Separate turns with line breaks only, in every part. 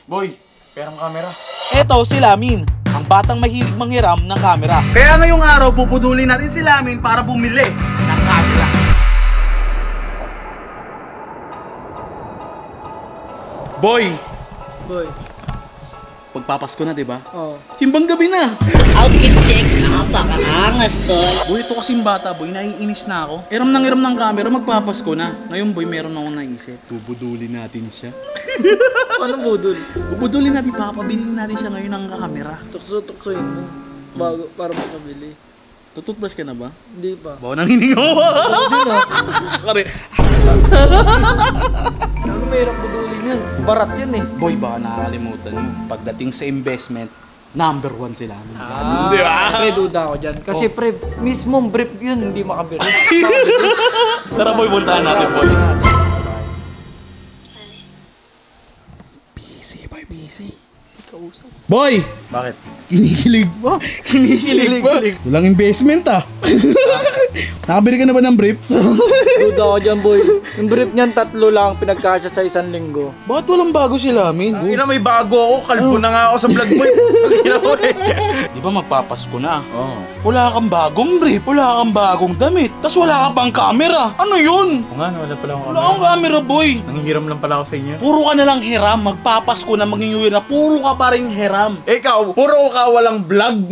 Boy, perang camera.
Eto si Lamin, ang batang mahilig manghiram ng camera.
Kaya ngayong araw, pupudulin natin si Lamin para bumili ng camera. Boy, pagpapasko na, diba?
Oo.
Simbang gabi na.
Outfit check. Napakaangas, tol.
Boy, ito kasing bata, boy, naiinis na ako. Iram ng camera, magpapasko na. Ngayon, boy, meron akong naisip. Bubudulin natin siya.
Anong budol?
Bubudulin natin, papabilin natin siya ngayon ng camera.
Tukso-tuksoin mo. Bago, para makabili.
Tututbrush ka na ba?
Hindi pa.
Bawa nang hininga mo.
Hindi na.
Kare.
Ano mayroong budulin yan? Barat yan eh.
Boy, baka nakakalimutan mo. Pagdating sa investment, number 1 sila.
Di ba? Pre, duda ako dyan. Kasi pre, mismong brief yun, hindi makabili.
Tara boy, puntahan natin boy.
Busy. Si kausap.
Boy! Bakit? Kinikilig pa. Kinikilig pa. Walang investment ah. Nakabili ka na ba ng brief?
Duda ako dyan, boy. Yung brief niyan, 3 lang pinagkasya sa 1 linggo.
Bakit walang bago sila, Min?
Ina, may bago ako. Kalbo na nga ako sa vlog mo.
Di ba magpapasko na? Oo. Wala kang bagong brief, wala kang bagong damit, tas wala ka pang camera. Ano yun?
Oo nga, wala pala akong
Wala kang camera, boy.
Nangingiram lang pala ako sa inyo.
Puro ka na lang hiram, magpapasko na, maging na, puro ka pa rin hiram.
Ikaw, puro ka walang vlog.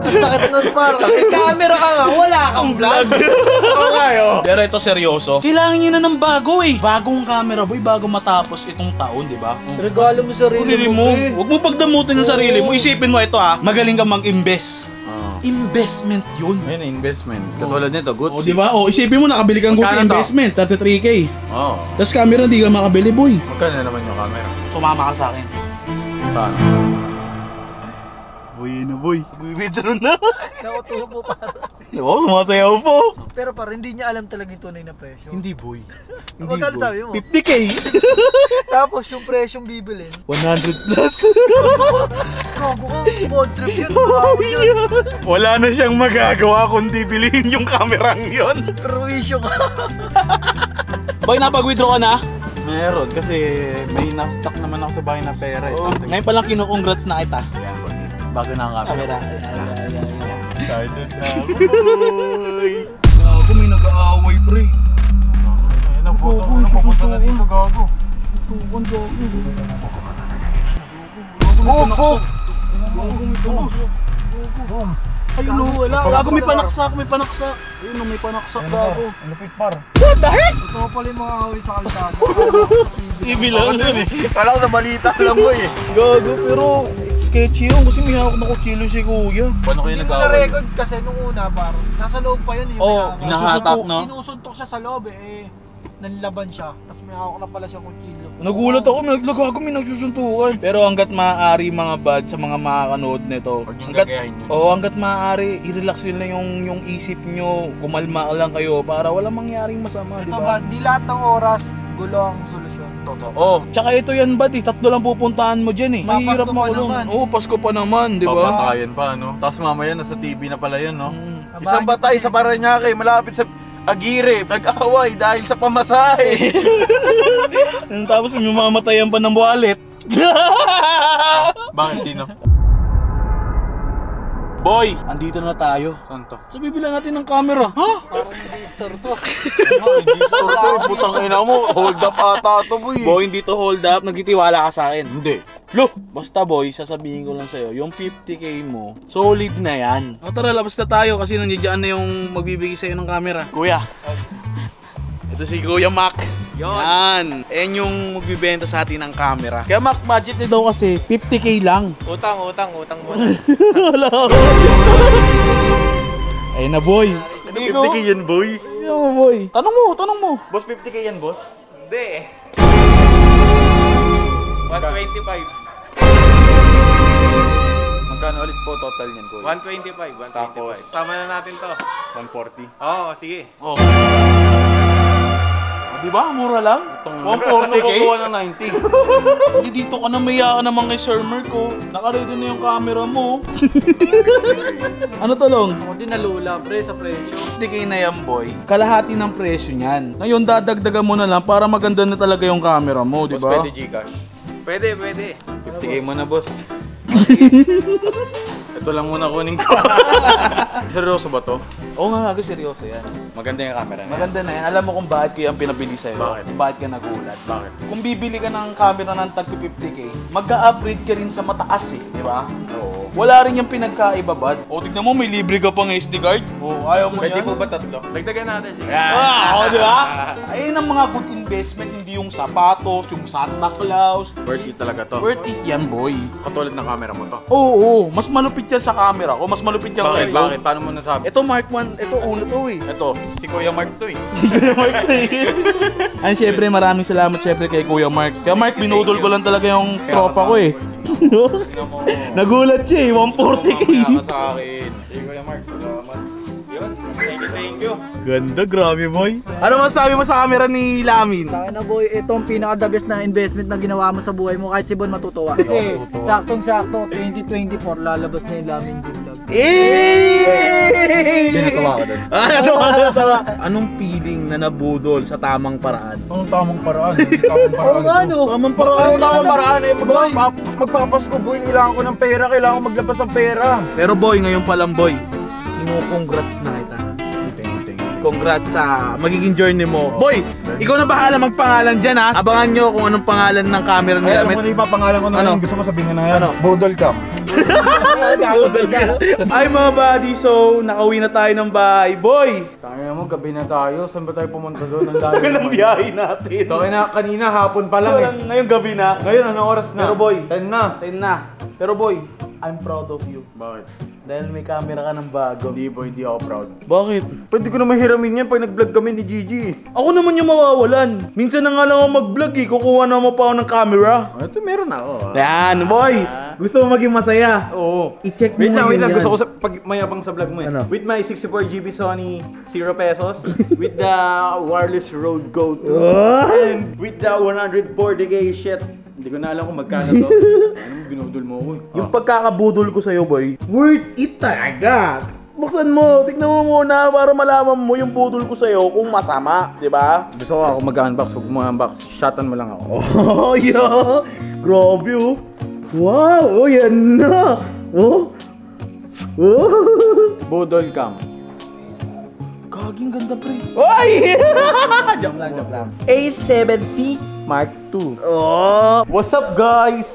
Ang sakit nun, par. May camera ka nga, wala kang vlog.
Oo nga, yo.
Pero ito seryoso, kailangan nyo na ng bago eh. Bagong camera, boy, bago matapos itong taon, di ba?
Regalo mo sarili mo, pre.
Huwag mo pagdamutin ng sarili mo. Isipin mo ito ah, magaling kang mag-invest. Investment yun.
Ayun, investment. Katulad nito, Gucci.
O, di ba? O, isipin mo nakabili kang Gucci
Magkano to?
investment, 33K.
Oo.
Tapos camera, di ka makabili, boy.
Magkano na naman yung camera?
Sumama ka sa akin.
Paano?
Boy, na boy. Withdraw na.
Nakutuho mo, par.
Oo, sumasayaw po.
Pero par, hindi niya alam talaga yung tunay na presyo.
Hindi, boy.
Magkano sabi mo?
50K.
Tapos yung presyong bibilin.
100 plus.
Kago ka, bond trip yun. Wow, yun.
Wala na siyang magagawa kundi bilhin yung kamerang yun.
Perwisyo ka.
Boy, napag-withdraw ka na?
Meron, kasi may na-stock naman ako sa bahay na pera.
Oo. Ngayon palang kinukongrats na kita.
Ayan, boy. Bago na ang camera. Excited na ako, boy.
Gago, may nag-aaway, pre.
Ayan ang puto. Ano papunta na dito, gago?
Tukan, gago.
Gago!
Ayun no, wala. Gago, may panaksak, may panaksak. Ayun no, may panaksak, gago.
Ang lupit, par.
Ito pala yung mga away sa kalsada.
TV lang yun eh.
Kala ko sa balita lang, boy.
Gago, pero sketchy yun kasi may hawak na kutsilo si kuya.
Paano kayo
Hindi mo
nag-away?
na-record kasi nung una, par. Nasa loob pa yun yung
Oo,
may
hinahatak, no?
Sinusuntok siya sa loob eh. Nanlaban siya. Tapos may hawak na pala siyang kutsilyo.
Nagulat ako, naglagago, may nagsusuntukan. Pero hanggat maaari mga bad sa mga makakanood nito,
Huwag niyong gagayahin yun.
hanggat maaari, i-relax yun lang yung isip nyo, kumalma lang kayo para walang mangyaring masama, di
Ito
ba?
ba, di lahat ng oras, gulo ang solusyon.
Totoo. Tsaka ito yan bad eh, 3 lang pupuntahan mo dyan eh. Mahirap
Pasko pa
makulong.
naman.
Oo, Pasko pa naman, di ba?
Papatayan pa, no? Tapos mamaya nasa TV na pala yun, no?
Abangan
Isang batay sa Paranaque, malapit sa Aguirre, nag-away dahil sa pamasahe.
Tapos may mamamatayan pa ng wallet.
Bakit, Tino?
Boy, andito na tayo.
Saan to?
So bibilan natin ng camera. Ha?
Parang hindi store to.
Hindi store to, putang ina mo. Hold up ata to, boy.
Boy, hindi to hold up. Nagtitiwala ka sa akin.
Hindi.
Lo! Basta boy, sasabihin ko lang sa'yo, yung 50K mo, solid na yan. O tara, labas na tayo kasi nandiyan na yung magbibigay sa'yo ng camera. Kuya. Ito si Kuya Mac. Yan. Ayan yung magbibenta sa atin ng camera. Kaya Mac, budget niya daw kasi 50K lang.
Utang muna.
Wala. Ayun na boy.
50K yan, boy.
Ayun mo boy. Tanong mo.
Boss, 50K yan, boss?
Hindi. 125.
Magkano ulit po total niyan, boy?
125.
Tapos?
Sama na natin to.
140.
Oo, sige.
Oh. Di ba? Mura lang. 140k.
Nakukuha ng 90.
Hindi dito ka na mayaan naman kay Sir Merco. Naka-ready na yung camera mo. Ano talong?
Ako din nalula, pre, sa presyo.
50k na yan, boy. Kalahati ng presyo niyan. Ngayon, dadagdagan mo na lang para maganda na talaga yung camera mo, di
Boss,
ba?
pwede Gcash. Pwede. 50k mo na, boss. Ito lang muna kunin ko. Seryoso ba to?
Oo nga, seryoso yan.
Maganda yung camera na.
Maganda na yan. Alam mo kung bakit ko yung pinabili sa'yo?
Bakit?
Bakit ka nagulat?
Bakit?
Kung bibili ka ng camera ng tag 50k, mag-upgrade ka rin sa mataas eh, di ba?
Oo.
Wala rin yung pinagkaibabad. O, tignan mo, may libre ka pang SD card. O, ayaw mo
Pwede
yan.
po ba tatlo? Dagdagan natin siya.
Ah, di ba? Ayun ang mga good investment, hindi yung sapatos, yung Santa Claus.
Worth it talaga to.
Worth it yan, boy.
Katulad ng camera mo to.
Oo, mas malupit yan sa camera ko, mas malupit yan
Bakit?
sa'yo.
Bakit? Paano mo nasabi?
Ito Mark 1, ito uno to eh.
Ito, si Kuya Mark to eh.
Ay, syempre, maraming salamat syempre kay Kuya Mark. Kaya Mark, binudol ko lang talaga yung tropa ko eh. Nagulat siya eh, 140k.
Mamaya ka sa akin. Si Kuya Mark, salamat. Yun, thank you.
Ganda, grabe boy. Ano masabi mo sa camera ni Lamin?
Taka na boy, ito ang pinaka-the best na investment na ginawa mo sa buhay mo kahit si Bon matutuwa. Kasi saktong-sakto, 2024 lalabas na yung Lamin Game Vlog.
Sinatawa ko doon.
Natawa. Anong feeling na nabudol sa tamang paraan?
Anong tamang paraan? Tamang
Oo nga no.
Tamang paraan.
Tamang paraan eh. Magpapasko boy, kailangan ko ng pera. Kailangan ko maglabas ng pera.
Pero boy, ngayon pa lang boy, kino-congrats na kita. Congrats sa magiging journey mo. Boy, ikaw na bahala magpangalan dyan ha. Abangan nyo kung anong pangalan ng camera
Ay,
nila.
alam mo na ipapangalan ko na
Ano?
Gusto mo sabihin na yan?
Ano?
Bodol Cam.
Ay mga buddy, so nakauwi na tayo ng bahay. Boy!
Tayo mo, gabi na tayo. Saan ba tayo pumunta doon? Ang
Tagal ng biyahe natin.
Tayo na, kanina hapon pa lang eh.
Ngayon gabi na.
Ngayon, anong oras na?
Pero boy,
10 na.
10 na. Pero boy, I'm proud of you.
Bakit?
Dahil may camera ka ng bago.
Hindi boy, di ako proud.
Bakit?
Pwede ko na mahiramin yan pag nag-vlog kami ni Gigi.
Ako naman yung mawawalan. Minsan na nga lang ako mag-vlog eh. Kukuha na mo pa ako ng camera.
Ito meron ako.
Yan, boy! Gusto mo maging masaya?
Oo.
I-check mo
Wait lang,
yan.
Gusto ko sa pag mayabang sa vlog mo eh.
Ano?
With my 64GB Sony, 0 pesos. With the wireless Rode Go 2. And with the 140k shit. Hindi ko na alam kung magkano to. Ano mo, binudol mo ako eh.
Yung pagkakabudol ko sa'yo, boy, worth it talaga. Buksan mo, tignan mo muna para malaman mo yung budol ko sa'yo kung masama, di ba?
Gusto ko ako mag-unbox, huwag mo unbox. Shotan mo lang ako.
Oh, yeah! Grabe, oh! Wow! Oh, yan na! Oh! Oh!
Bodol Cam.
Kaging ganda, pre. Oy! Joke lang. A7C Mark II. Oh!
What's up guys?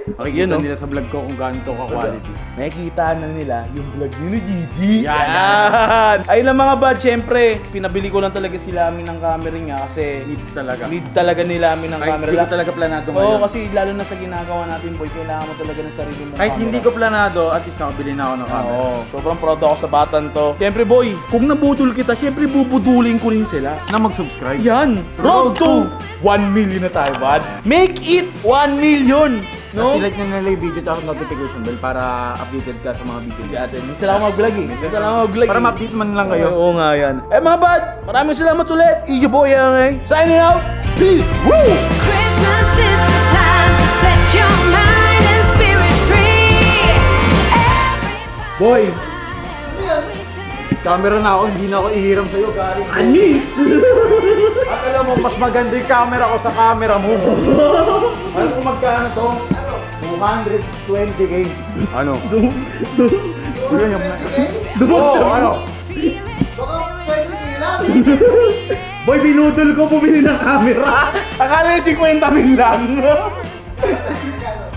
Yun,
Makikita
no?
nila sa vlog ko kung gaano to ka-quality.
Nakikita na nila yung vlog ni Gigi. Yan! Ayun lang mga bad, syempre, pinabili ko lang talaga si Lamin ng camera niya kasi
Needs talaga.
need talaga ni Lamin ng
Kahit
camera.
hindi ko talaga planado
Oo,
ngayon.
kasi lalo na sa ginagawa natin, boy, kailangan mo talaga ng sarili mong
Kahit
camera.
hindi ko planado, at least nakabili na ako ng camera.
Oo, sobrang proud ako sa batan to. Siyempre, boy, kung nabudol kita, siyempre bubudulin ko rin sila.
Na mag-subscribe.
Yan! Road to 1 million na tayo, bad. Make it 1 million! No?
Select nyo nila yung video tapos notification bell para updated ka sa mga video natin.
Minsan lang ako mag-vlog eh. Minsan lang ako mag-vlog
Para
eh.
ma-update man lang kayo.
Oo nga yan. Eh mga bad, maraming salamat ulit. Easy boy yan signing out. Peace! Woo!
Christmas is the time to set your mind and spirit free.
Boy,
Camera na ako, hindi na ako ihiram sa'yo, Gary.
anis!
At alam mo, mas maganda yung camera ko sa camera mo. Alam ko magkano to? 220k. Ano? Yun yung... Oo, ano?
Boy, binudol ko bumili ng camera. Akala yung 50 mil lang.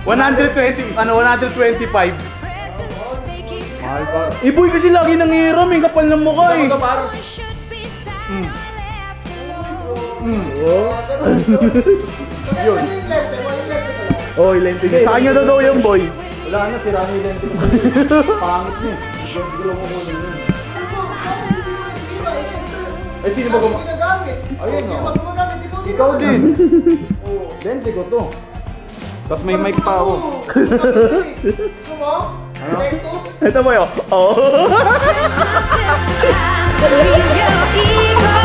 125.
Mahal pa.
Eh boy, kasi lagi nangiram eh. Kapal ng mukha eh. Oh, lente. Sa kanya na daw yung boy.
Wala na, sira na yung lente ko. Pangit niya. Gusto mo muna yun. Eh, sino ba gumagamit? Ayun o. Ikaw din. Lente ko to. Tapos may mic pa ako.
Ito boy oh. Oh.
Christmas is the time to leave your ego